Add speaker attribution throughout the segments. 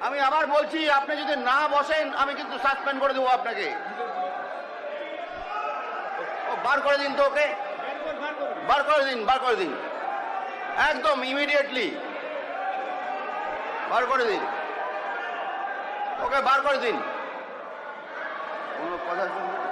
Speaker 1: আমি আবার বলছি, আপনি যদি না বসেন আমি কিন্তু সাসপেন্ড করে দেবো আপনাকে। বার করে দিন তো ওকে, বার করে দিন, বার করে দিন, একদম ইমিডিয়েটলি বার করে দিন, ওকে বার করে দিন। কোনো কথা শুনবে না।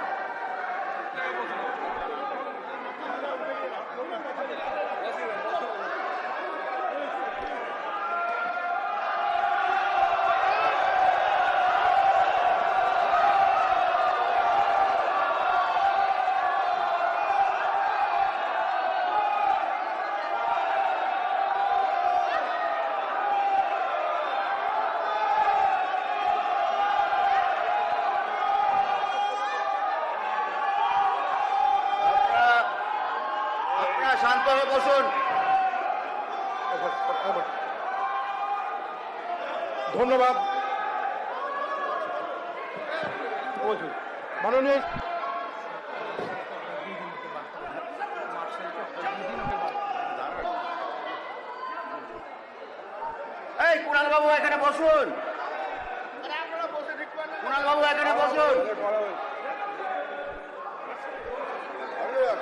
Speaker 1: শান্ত হয়ে বসুন।
Speaker 2: ধন্যবাদ মাননীয়।
Speaker 1: এই কুণাল বাবু এখানে বসুন, কুণাল বাবু এখানে বসুন।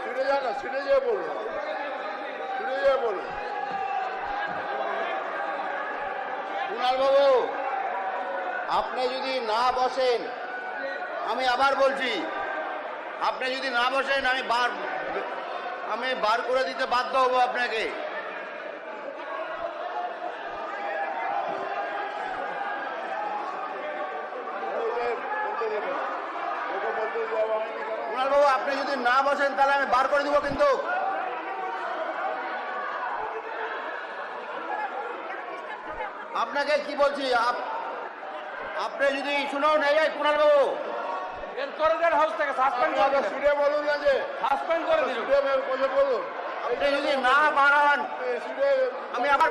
Speaker 2: সিটে যা না, সিটে যেয়ে বলুন, সিটে যেয়ে বলুন।
Speaker 1: কুণাল বাবু আপনি যদি না বসেন, আমি আবার বলছি, আপনি যদি না বসেন আমি বার করে দিতে বাধ্য হব আপনাকে। কুণাল বাবু আপনি যদি না বসেন তাহলে আমি বার করে দিব কিন্তু। আপনাকে কি বলছি, আপনি যদি শুনুন, এই কুণাল বাবু
Speaker 2: হাউস থেকে সাসপেন্ড করে সিটে বলুন না, যে
Speaker 3: সাসপেন্ড করে দিন।
Speaker 2: সিটে বলুন।
Speaker 1: আপনি যদি না বাড়ান আমি আবার